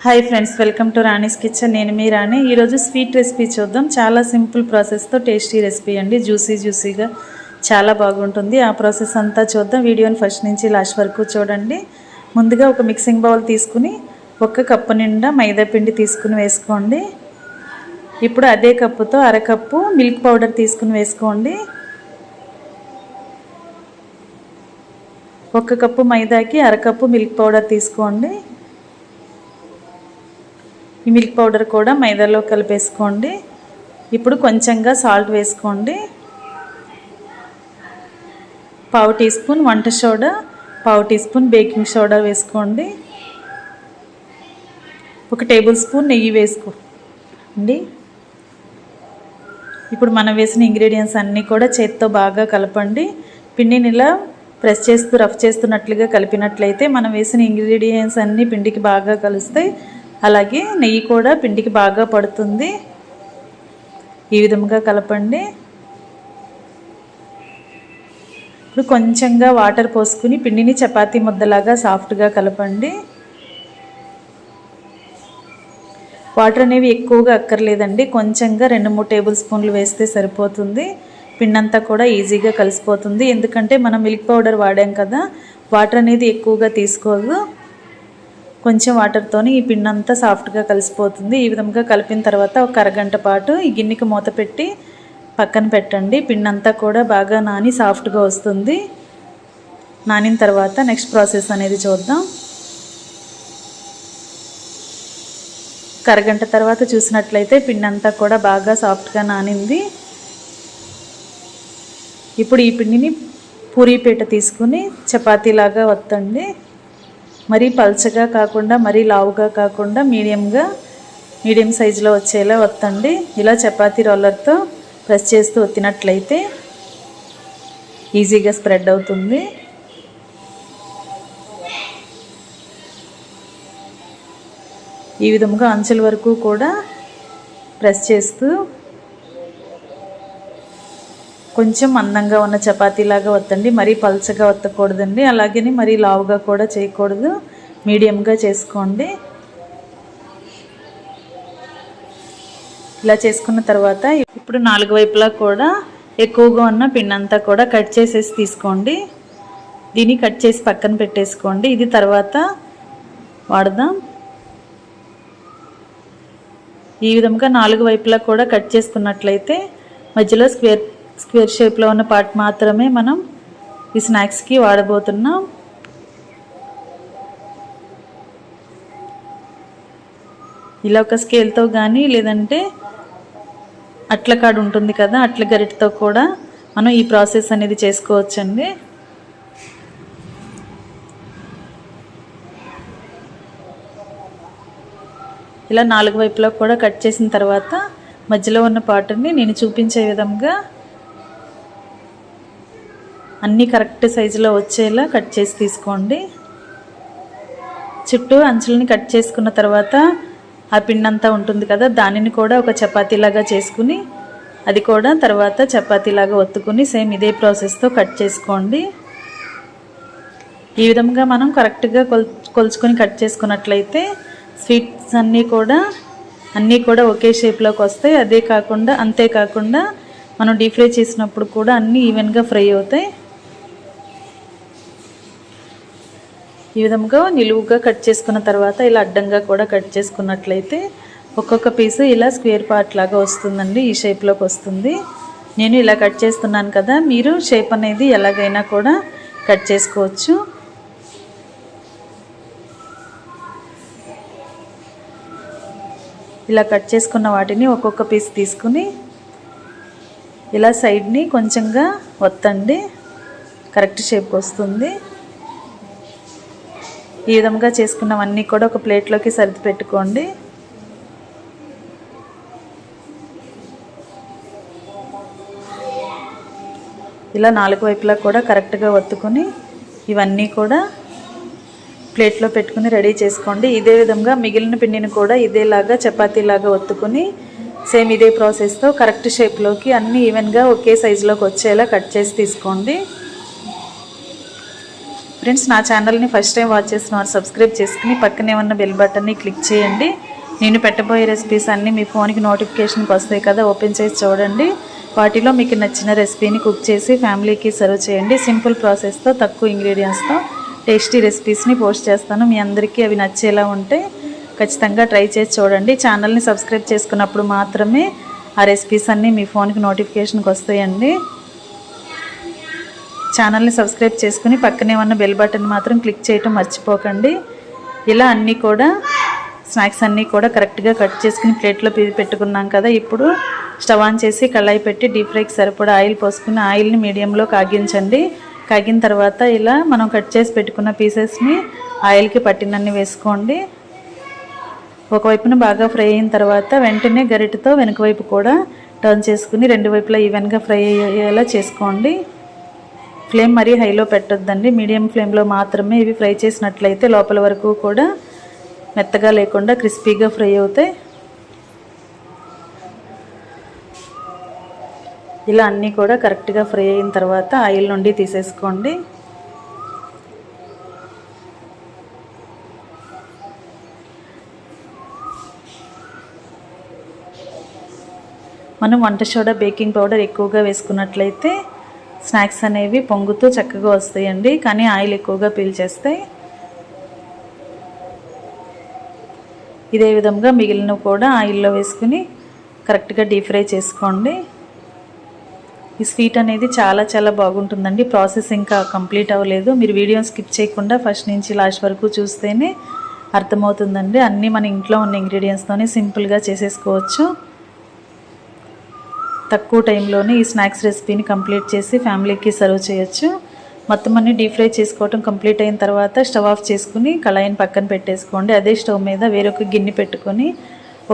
Hi friends, welcome to Rani's kitchen. నేను మీ రాణి. ఈరోజు sweet recipe చూద్దాం. చాలా సింపుల్ ప్రాసెస్తో టేస్టీ రెసిపీ అండి. జ్యూసీగా చాలా బాగుంటుంది. ఆ ప్రాసెస్ అంతా చూద్దాం. వీడియోని ఫస్ట్ నుంచి లాస్ట్ వరకు చూడండి. ముందుగా ఒక మిక్సింగ్ బౌల్ తీసుకుని 1 కప్పు నిండా మైదా పిండి తీసుకుని వేసుకోండి. ఇప్పుడు అదే కప్పుతో అరకప్పు మిల్క్ పౌడర్ తీసుకుని వేసుకోండి. 1 కప్పు మైదాకి అరకప్పు మిల్క్ పౌడర్ తీసుకోండి. ఈ మిల్క్ పౌడర్ కూడా మైదాలో కలిపేసుకోండి. ఇప్పుడు కొంచెంగా సాల్ట్ వేసుకోండి. 1/2 టీ స్పూన్ వంట soda, 1/2 teaspoon baking soda వేసుకోండి. 1 టేబుల్ స్పూన్ నెయ్యి వేసుకోండి. ఇప్పుడు మనం వేసిన ఇంగ్రీడియంట్స్ అన్నీ కూడా చేత్తో బాగా కలపండి. పిండిని ఇలా ప్రెస్ చేస్తూ రఫ్ చేస్తున్నట్లుగా కలిపినట్లయితే మనం వేసిన ఇంగ్రీడియంట్స్ అన్నీ పిండికి బాగా కలుస్తాయి. అలాగే నెయ్యి కూడా పిండికి బాగా పడుతుంది. ఈ విధంగా కలపండి. ఇప్పుడు కొంచెంగా వాటర్ పోసుకుని పిండిని చపాతీ ముద్దలాగా సాఫ్ట్గా కలపండి. వాటర్ అనేవి ఎక్కువగా అక్కర్లేదండి. కొంచెంగా 2-3 టేబుల్ స్పూన్లు వేస్తే సరిపోతుంది. పిండి అంతా కూడా ఈజీగా కలిసిపోతుంది. ఎందుకంటే మనం మిల్క్ పౌడర్ వాడాం కదా, వాటర్ అనేది ఎక్కువగా తీసుకోదు. కొంచెం వాటర్తోని ఈ పిండి అంతా సాఫ్ట్గా కలిసిపోతుంది. ఈ విధంగా కలిపిన తర్వాత ఒక అరగంట పాటు ఈ గిన్నెకి మూత పెట్టి పక్కన పెట్టండి. పిండి అంతా కూడా బాగా నాని సాఫ్ట్గా వస్తుంది. నానిన తర్వాత నెక్స్ట్ ప్రాసెస్ అనేది చూద్దాం. ఒక అరగంట తర్వాత చూసినట్లయితే పిండి అంతా కూడా బాగా సాఫ్ట్గా నానింది. ఇప్పుడు ఈ పిండిని పూరీపీట తీసుకుని చపాతీలాగా వత్తండి. మరీ పల్చగా కాకుండా మరీ లావుగా కాకుండా మీడియం సైజులో వచ్చేలా వత్తండి. ఇలా చపాతీ రోలర్తో ప్రెస్ చేస్తూ వత్తినట్లయితే ఈజీగా స్ప్రెడ్ అవుతుంది. ఈ విధంగా అంచుల వరకు కూడా ప్రెస్ చేస్తూ కొంచెం మందంగా ఉన్న చపాతీలాగా వత్తండి. మరీ పల్చగా వత్తకూడదండి, అలాగని మరీ లావుగా కూడా చేయకూడదు. మీడియంగా చేసుకోండి. ఇలా చేసుకున్న తర్వాత ఇప్పుడు 4 వైపులా కూడా ఎక్కువగా ఉన్న పిండి అంతా కూడా కట్ చేసేసి తీసుకోండి. దీన్ని కట్ చేసి పక్కన పెట్టేసుకోండి. ఇది తర్వాత వాడదాం. ఈ విధంగా 4 వైపులా కూడా కట్ చేసుకున్నట్లయితే మధ్యలో స్క్వేర్ షేప్లో ఉన్న పార్ట్ మాత్రమే మనం ఈ స్నాక్స్కి వాడబోతున్నాం. ఇలా ఒక స్కేల్తో కానీ లేదంటే అట్ల కాడ ఉంటుంది కదా, అట్ల గరిటతో కూడా మనం ఈ ప్రాసెస్ అనేది చేసుకోవచ్చండి. ఇలా 4 వైపులా కూడా కట్ చేసిన తర్వాత మధ్యలో ఉన్న పార్ట్ని నేను చూపించే విధంగా అన్నీ కరెక్ట్ సైజులో వచ్చేలా కట్ చేసి తీసుకోండి. చుట్టూ అంచులని కట్ చేసుకున్న తర్వాత ఆ పిండి అంతా ఉంటుంది కదా, దానిని కూడా ఒక చపాతీలాగా చేసుకుని అది కూడా తర్వాత చపాతీలాగా ఒత్తుకుని సేమ్ ఇదే ప్రాసెస్తో కట్ చేసుకోండి. ఈ విధంగా మనం కరెక్ట్గా కొలుచుకొని కట్ చేసుకున్నట్లయితే స్వీట్స్ అన్నీ కూడా ఒకే షేప్లోకి వస్తాయి. అంతేకాకుండా మనం డీప్ ఫ్రై చేసినప్పుడు కూడా అన్నీ ఈవెన్గా ఫ్రై అవుతాయి. ఈ విధంగా నిలువుగా కట్ చేసుకున్న తర్వాత ఇలా అడ్డంగా కూడా కట్ చేసుకున్నట్లయితే ఒక్కొక్క పీసు ఇలా స్క్వేర్ పార్ట్ లాగా వస్తుందండి. ఈ షేప్లోకి వస్తుంది. నేను ఇలా కట్ చేస్తున్నాను కదా, మీరు షేప్ అనేది ఎలాగైనా కూడా కట్ చేసుకోవచ్చు. ఇలా కట్ చేసుకున్న వాటిని ఒక్కొక్క పీస్ తీసుకుని ఇలా సైడ్ని కొంచెంగా వత్తండి. కరెక్ట్ షేప్కి వస్తుంది. ఈ విధంగా చేసుకున్నవన్నీ కూడా ఒక ప్లేట్లోకి సర్ది పెట్టుకోండి. ఇలా 4 వైపులా కూడా కరెక్ట్గా ఒత్తుకొని ఇవన్నీ కూడా ప్లేట్లో పెట్టుకుని రెడీ చేసుకోండి. ఇదే విధంగా మిగిలిన పిండిని కూడా ఇదేలాగా చపాతీలాగా ఒత్తుకొని సేమ్ ఇదే ప్రాసెస్తో కరెక్ట్ షేప్లోకి అన్నీ ఈవెన్గా ఒకే సైజులోకి వచ్చేలా కట్ చేసి తీసుకోండి. ఫ్రెండ్స్, నా ఛానల్ని ఫస్ట్ టైం వాచ్ చేసిన వారు సబ్స్క్రైబ్ చేసుకుని పక్కనే ఉన్న బెల్ బటన్ని క్లిక్ చేయండి. నేను పెట్టబోయే రెసిపీస్ అన్నీ మీ ఫోన్కి నోటిఫికేషన్కి వస్తాయి కదా, ఓపెన్ చేసి చూడండి. వాటిలో మీకు నచ్చిన రెసిపీని కుక్ చేసి ఫ్యామిలీకి సర్వ్ చేయండి. సింపుల్ ప్రాసెస్తో తక్కువ ఇంగ్రీడియంట్స్తో టేస్టీ రెసిపీస్ని పోస్ట్ చేస్తాను. మీ అందరికీ అవి నచ్చేలా ఉంటే ఖచ్చితంగా ట్రై చేసి చూడండి. ఛానల్ని సబ్స్క్రైబ్ చేసుకున్నప్పుడు మాత్రమే ఆ రెసిపీస్ అన్నీ మీ ఫోన్కి నోటిఫికేషన్కి వస్తాయండి. ఛానల్ని సబ్స్క్రైబ్ చేసుకుని పక్కనే ఉన్న బెల్ బటన్ మాత్రం క్లిక్ చేయటం మర్చిపోకండి. ఇలా అన్నీ కూడా స్నాక్స్ అన్నీ కూడా కరెక్ట్గా కట్ చేసుకుని ప్లేట్లో పెట్టుకున్నాం కదా. ఇప్పుడు స్టవ్ ఆన్ చేసి కళాయి పెట్టి డీప్ ఫ్రైకి సరిపడా ఆయిల్ పోసుకుని ఆయిల్ని మీడియంలో కాగించండి. కాగిన తర్వాత ఇలా మనం కట్ చేసి పెట్టుకున్న పీసెస్ని ఆయిల్కి పట్టినన్ని వేసుకోండి. ఒకవైపున బాగా ఫ్రై అయిన తర్వాత వెంటనే గరిటెతో వెనుక వైపు కూడా టర్న్ చేసుకుని రెండు వైపులా ఈవెన్గా ఫ్రై అయ్యేలా చేసుకోండి. ఫ్లేమ్ మరీ హైలో పెట్టొద్దండి, మీడియం ఫ్లేమ్లో మాత్రమే ఇవి ఫ్రై చేసినట్లయితే లోపల వరకు కూడా మెత్తగా లేకుండా క్రిస్పీగా ఫ్రై అవుతాయి. ఇలా అన్నీ కూడా కరెక్ట్గా ఫ్రై అయిన తర్వాత ఆయిల్ నుండి తీసేసుకోండి. మనం వంట సోడా, బేకింగ్ పౌడర్ ఎక్కువగా వేసుకున్నట్లయితే స్నాక్స్ అనేవి పొంగుతూ చక్కగా వస్తాయండి, కానీ ఆయిల్ ఎక్కువగా పీల్చేస్తాయి. ఇదే విధంగా మిగిలినవి కూడా ఆయిల్లో వేసుకుని కరెక్ట్గా డీప్ ఫ్రై చేసుకోండి. ఈ స్వీట్ అనేది చాలా బాగుంటుందండి. ప్రాసెస్ ఇంకా కంప్లీట్ అవ్వలేదు. మీరు వీడియోని స్కిప్ చేయకుండా ఫస్ట్ నుంచి లాస్ట్ వరకు చూస్తేనే అర్థమవుతుందండి. అన్నీ మన ఇంట్లో ఉన్న ఇంగ్రీడియంట్స్తోనే సింపుల్గా చేసేసుకోవచ్చు. తక్కువ టైంలోనే ఈ స్నాక్స్ రెసిపీని కంప్లీట్ చేసి ఫ్యామిలీకి సర్వ్ చేయొచ్చు. మొత్తం అన్ని డీప్ ఫ్రై చేసుకోవటం కంప్లీట్ అయిన తర్వాత స్టవ్ ఆఫ్ చేసుకుని కళాయిని పక్కన పెట్టేసుకోండి. అదే స్టవ్ మీద వేరొక గిన్నె పెట్టుకొని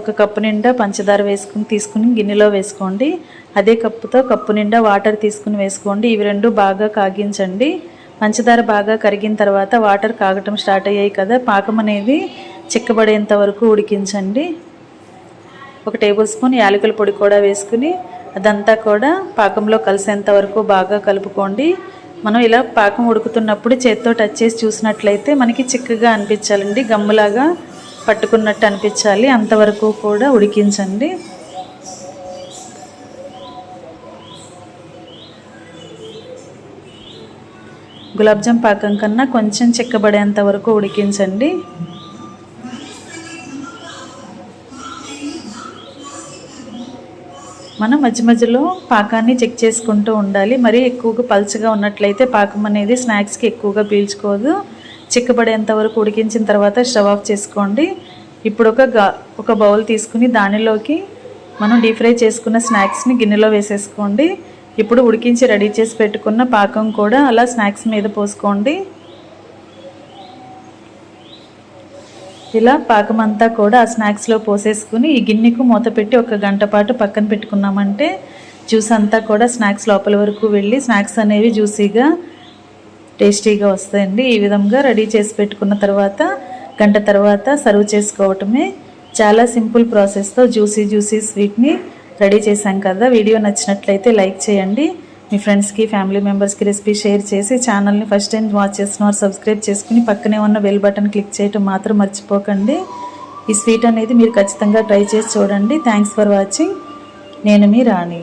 1 కప్పు నిండా పంచదార తీసుకుని గిన్నెలో వేసుకోండి. అదే కప్పుతో కప్పు నిండా వాటర్ తీసుకుని వేసుకోండి. ఇవి రెండు బాగా కాగించండి. పంచదార బాగా కరిగిన తర్వాత వాటర్ కాగటం స్టార్ట్ అయ్యాయి కదా, పాకం అనేది చిక్కబడేంత వరకు ఉడికించండి. 1 టేబుల్ స్పూన్ యాలకుల పొడి కూడా వేసుకుని అదంతా కూడా పాకంలో కలిసేంత వరకు బాగా కలుపుకోండి. మనం ఇలా పాకం ఉడుకుతున్నప్పుడు చేత్తో టచ్ చేసి చూసినట్లయితే మనకి చిక్కగా అనిపించాలండి, గమ్ములాగా పట్టుకున్నట్టు అనిపించాలి. అంతవరకు కూడా ఉడికించండి. గులాబ్ జామ్ పాకం కన్నా కొంచెం చిక్కబడేంత వరకు ఉడికించండి. మనం మధ్య మధ్యలో పాకాన్ని చెక్ చేసుకుంటూ ఉండాలి. మరీ ఎక్కువగా పల్చగా ఉన్నట్లయితే పాకం అనేది స్నాక్స్కి ఎక్కువగా పీల్చుకోదు. చిక్కబడేంత వరకు ఉడికించిన తర్వాత స్టవ్ ఆఫ్ చేసుకోండి. ఇప్పుడు ఒక బౌల్ తీసుకుని దానిలోకి మనం డీప్ ఫ్రై చేసుకున్న స్నాక్స్ని గిన్నెలో వేసేసుకోండి. ఇప్పుడు ఉడికించి రెడీ చేసి పెట్టుకున్న పాకం కూడా అలా స్నాక్స్ మీద పోసుకోండి. ఇలా పాకం అంతా కూడా ఆ స్నాక్స్లో పోసేసుకుని ఈ గిన్నెకు మూత పెట్టి 1 గంట పాటు పక్కన పెట్టుకున్నామంటే జ్యూస్ అంతా కూడా స్నాక్స్ లోపల వరకు వెళ్ళి స్నాక్స్ అనేవి జ్యూసీగా టేస్టీగా వస్తాయండి. ఈ విధంగా రెడీ చేసి పెట్టుకున్న తర్వాత గంట తర్వాత సర్వ్ చేసుకోవటమే. చాలా సింపుల్ ప్రాసెస్తో జ్యూసీ స్వీట్ని రెడీ చేశాం కదా. వీడియో నచ్చినట్లయితే లైక్ చేయండి. మీ ఫ్రెండ్స్కి, ఫ్యామిలీ మెంబర్స్కి రెసిపీ షేర్ చేసి ఛానల్ని ఫస్ట్ టైం వాచ్ చేస్తున్నారు సబ్స్క్రైబ్ చేసుకుని పక్కనే ఉన్న బెల్ బటన్ క్లిక్ చేయటం మాత్రం మర్చిపోకండి. ఈ స్వీట్ అనేది మీరు ఖచ్చితంగా ట్రై చేసి చూడండి. Thanks for watching. నేను మీ రాణి.